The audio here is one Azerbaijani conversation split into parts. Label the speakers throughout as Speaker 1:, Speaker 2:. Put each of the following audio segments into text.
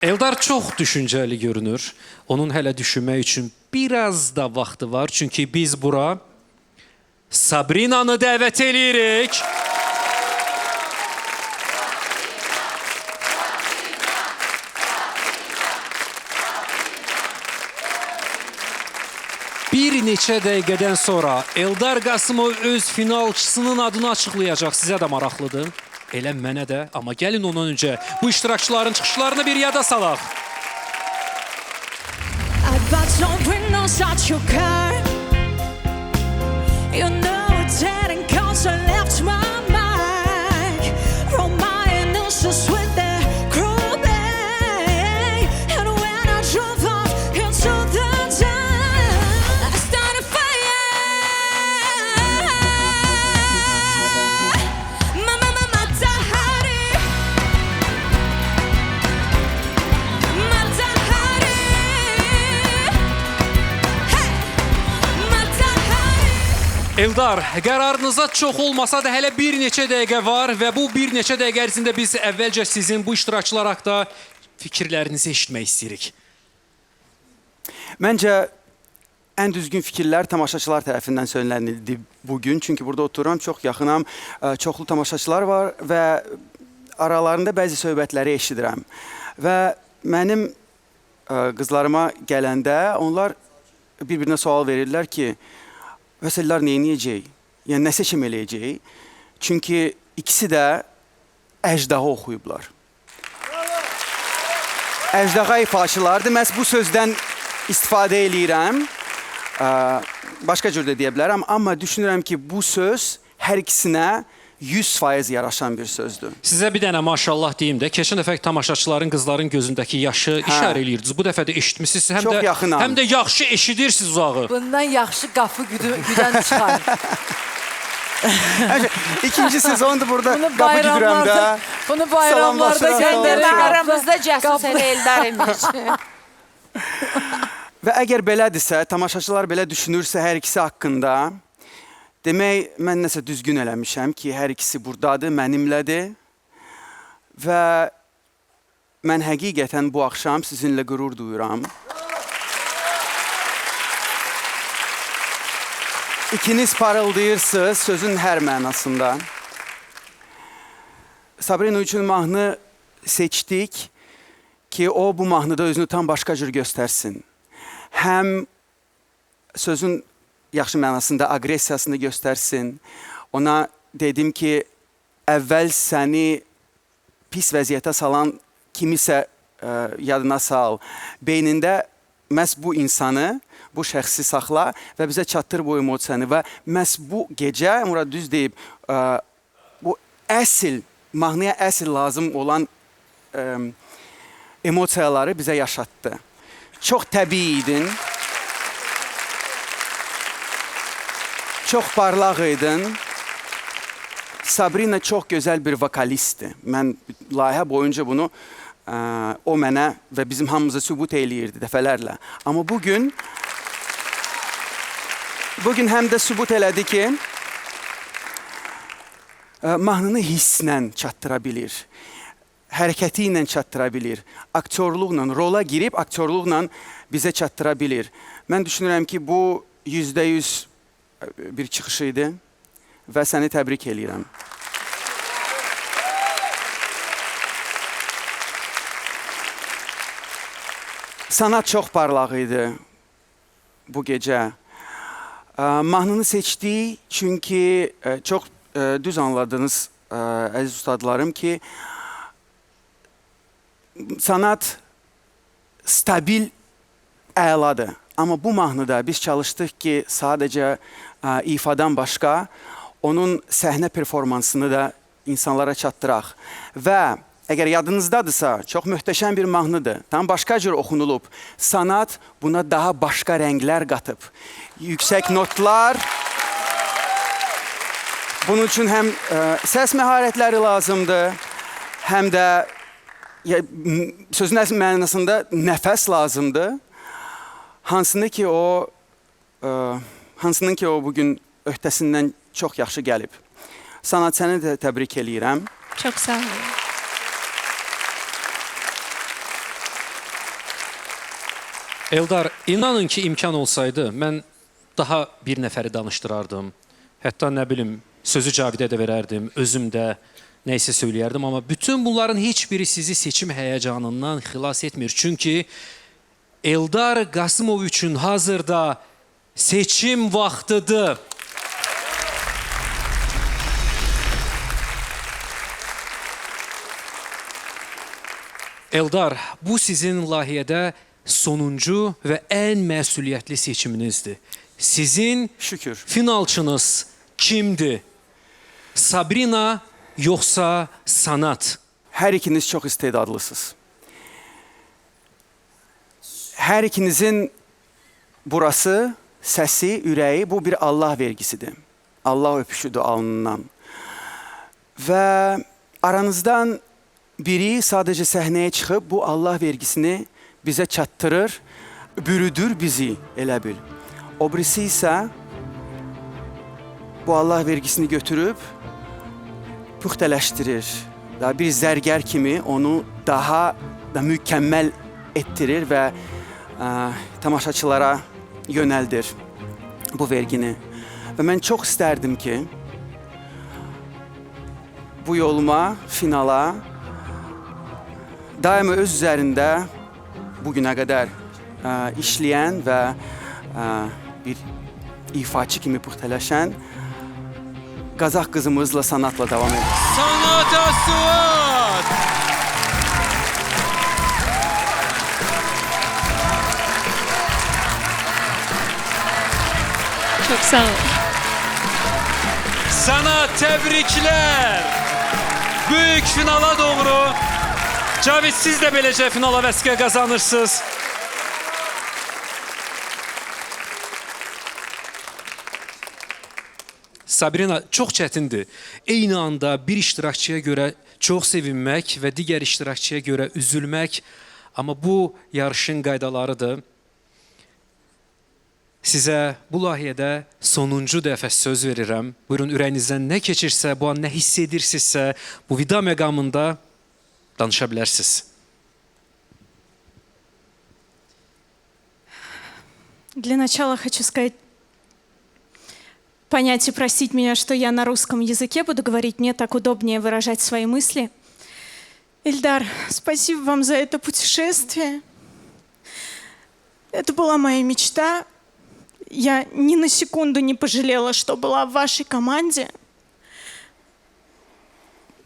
Speaker 1: Eldar çox düşüncəli görünür. Onun hələ düşünmək üçün biraz da vaxtı var. Çünki biz bura Sabrinanı dəvət eləyirik. Bir neçə dəqiqədən sonra Eldar Qasımov öz finalçısının adını açıqlayacaq. Sizə də maraqlıdır. Elə mənə də. Amma gəlin ondan öncə bu iştirakçıların çıxışlarını bir yada salaq. Eldar, qərarınıza çox olmasa da hələ bir neçə dəqiqə var və bu bir neçə dəqiqə ərzində biz əvvəlcə sizin bu iştirakçılar haqqında fikirlərinizi eşitmək istəyirik.
Speaker 2: Məncə, ən düzgün fikirlər tamaşaçılar tərəfindən söylənildi bugün. Çünki burada otururam, çox yaxınam, çoxlu tamaşaçılar var və aralarında bəzi söhbətləri eşidirəm. Və mənim qızlarıma gələndə onlar bir-birinə sual verirlər ki, Vəsəllər neyniyəcək? Yəni, nə seçim eləyəcək? Çünki ikisi də əjdahı oxuyublar. Əjdaha ifaçılardır. Məhz bu sözdən istifadə eləyirəm. Başqa cür də deyə bilərəm. Amma düşünürəm ki, bu söz hər ikisinə 100% yaraşan bir sözdür.
Speaker 1: Sizə bir dənə maşallah deyim də, keçən dəfə tamaşaçıların, qızların gözündəki yaşı işarə eləyirdiniz. Bu dəfə də eşitmişsiniz.
Speaker 2: Çox yaxınam.
Speaker 1: Həm də yaxşı eşidirsiniz uzağı.
Speaker 3: Bundan yaxşı qapı güdən çıxar.
Speaker 2: İkinci sezondur burada qapı güdürəm də.
Speaker 3: Bunu bayramlarda
Speaker 4: Səndə aramızda cəsus elə Eldar imiş.
Speaker 2: Və əgər belədirsə, tamaşaçılar belə düşünürsə hər ikisi haqqında, demək, mən nəsə düzgün eləmişəm ki, hər ikisi buradadır, mənimlədir və mən həqiqətən bu axşam sizinlə qürur duyuram. İkiniz parıldayırsınız sözün hər mənasında. Sabrina üçün mahnı seçdik ki, o bu mahnıda özünü tam başqa cür göstərsin. Həm sözün yaxşı mənasında aqressiyasını göstərsin. Ona dedim ki, əvvəl səni pis vəziyyətə salan kimisə yadına sal. Beynində məhz bu insanı, bu şəxsi saxla və bizə çatdır bu emosiyanı. Və məhz bu gecə, Murad düz deyib, bu əsl, mahnıya əsl lazım olan emosiyaları bizə yaşatdı. Çox təbii idin. Çox parlaq idin. Sabrina çox gözəl bir vokalistdir. Mən layihə boyunca bunu o mənə və bizim hamımıza sübut eləyirdi dəfələrlə. Amma bugün həm də sübut elədi ki, mahnını hisslə çatdıra bilir. Hərəkəti ilə çatdıra bilir. Aktyorluqla, rola girib aktyorluqla bizə çatdıra bilir. Mən düşünürəm ki, bu %100 bir çıxış idi və səni təbrik eləyirəm. Sanat çox parlaq idi bu gecə. Mahnını seçdik çünki çox düz anladınız, əziz ustadlarım ki, sanat stabil əladır. Amma bu mahnıda biz çalışdıq ki, sadəcə ifadan başqa onun səhnə performansını da insanlara çatdıraq. Və əgər yadınızdadırsa, çox möhtəşəm bir mahnıdır. Tam başqa cür oxunulub. Sanat buna daha başqa rənglər qatıb. Yüksək notlar. Bunun üçün həm səs məharətləri lazımdır, həm də sözün mənasında nəfəs lazımdır. Hansının ki o bugün öhdəsindən çox yaxşı gəlib. Sanat, səni də təbrik eləyirəm.
Speaker 4: Çox sağ olun.
Speaker 1: Eldar, inanın ki imkan olsaydı mən daha bir nəfəri danışdırardım. Hətta nə bilim, sözü Cavidə də verərdim, özüm də nəysə söyləyərdim. Amma bütün bunların heç biri sizi seçim həyəcanından xilas etmir. Çünki Eldar Qasımov üçün hazırda seçim vaxtıdır. Eldar, bu sizin layihədə sonuncu və ən məsuliyyətli seçiminizdir. Sizin
Speaker 2: Şükür.
Speaker 1: finalçınız kimdir? Sabrina yoxsa Sanat?
Speaker 2: Hər ikiniz çox istedadlısınız. Hər ikinizin burası, səsi, ürəyi bu bir Allah vergisidir. Allah öpüşüdür alnından. Və aranızdan biri sadəcə səhnəyə çıxıb bu Allah vergisini bizə çatdırır, bürüdür bizi, elə bil. O birisi isə bu Allah vergisini götürüb püxtələşdirir. Daha bir zərgər kimi onu daha da mükəmməl etdirir və tamaşaçılara yönəldir bu vergini. Və mən çox istərdim ki, bu yoluma, finala daima öz üzərində bugünə qədər işləyən və bir ifaçı kimi püxtələşən Qazaq qızımızla Sanatla devam edir.
Speaker 1: Sanat Asvat!
Speaker 5: Çok sağ ol.
Speaker 1: Sana təbriklər! Böyük finala doğru. Cavid, siz də beləcə finala vəsqə qazanırsınız. Sabrina, çox çətindir. Eyni anda bir iştirakçıya görə çox sevinmək və digər iştirakçıya görə üzülmək. Amma bu yarışın qaydalarıdır. Sizə bu layihədə sonuncu dəfə söz verirəm. Buyurun, ürəyinizdən nə keçirsə, bu an nə hiss edirsinizsə, bu vida məqamında danışa bilərsiniz.
Speaker 5: Для начала хочу сказать, понять и простить меня, что я на русском языке буду говорить, мне так удобнее выражать свои мысли. Ильдар, спасибо вам за это путешествие. Это была моя мечта. Я ни на секунду не пожалела, что была в вашей команде.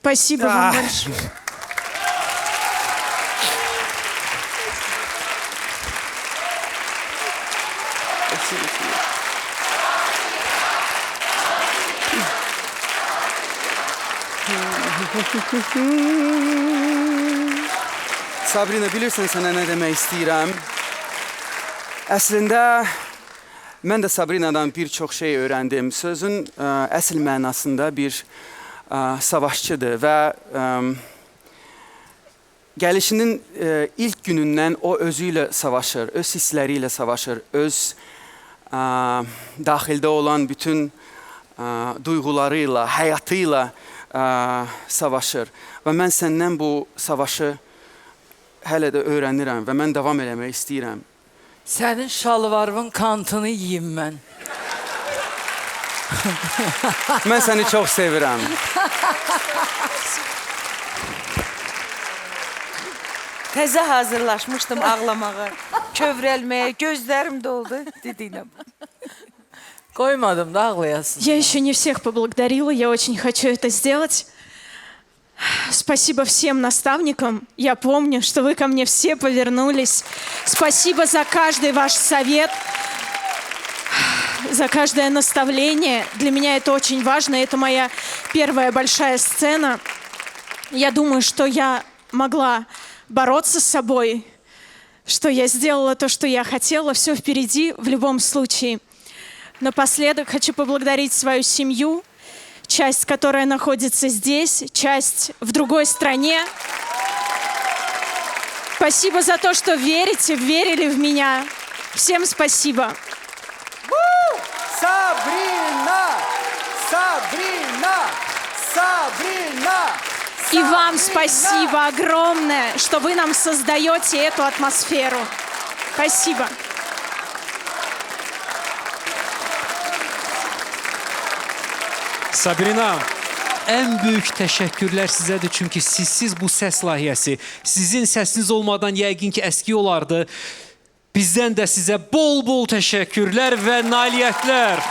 Speaker 5: Спасибо вам большое.
Speaker 2: Sabrina, bilirsən sənə nə demək istəyirəm? Əslində, mən də Sabrina'dan bir çox şey öyrəndim. Sözün əsl mənasında bir savaşçıdır və gəlişinin ilk günündən o özü ilə savaşır, öz hissləri ilə savaşır, öz daxildə olan bütün duyğularıyla, həyatıyla savaşır. Və mən səndən bu savaşı hələ də öyrənirəm və mən davam eləmək istəyirəm.
Speaker 3: Sənin şalvarımın kantını yiyeyim mən.
Speaker 2: Mən səni çox sevirəm.
Speaker 4: Təzə hazırlaşmışdım ağlamağa, kövrəlməyə, gözlərim doldu dediyinə.
Speaker 3: Koymadım da ağlayasın.
Speaker 5: Я еще не всех поблагодарила, я очень хочу это сделать. Спасибо всем наставникам. Я помню, что вы ко мне все повернулись. Спасибо за каждый ваш совет, за каждое наставление. Для меня это очень важно. Это моя первая большая сцена. Я думаю, что я могла бороться с собой, что я сделала то, что я хотела. Все впереди в любом случае. Напоследок хочу поблагодарить свою семью, часть, которая находится здесь, часть в другой стране. Спасибо за то, что верите, верили в меня. Всем спасибо.
Speaker 2: Sabrina! Sabrina! Sabrina!
Speaker 5: И вам спасибо огромное, что вы нам создаете эту атмосферу. Спасибо.
Speaker 1: Sabrina, ən böyük təşəkkürlər sizədir, çünki sizsiz bu səs layihəsi, sizin səsiniz olmadan yəqin ki, əski olardı. Bizdən də sizə bol-bol təşəkkürlər və nailiyyətlər.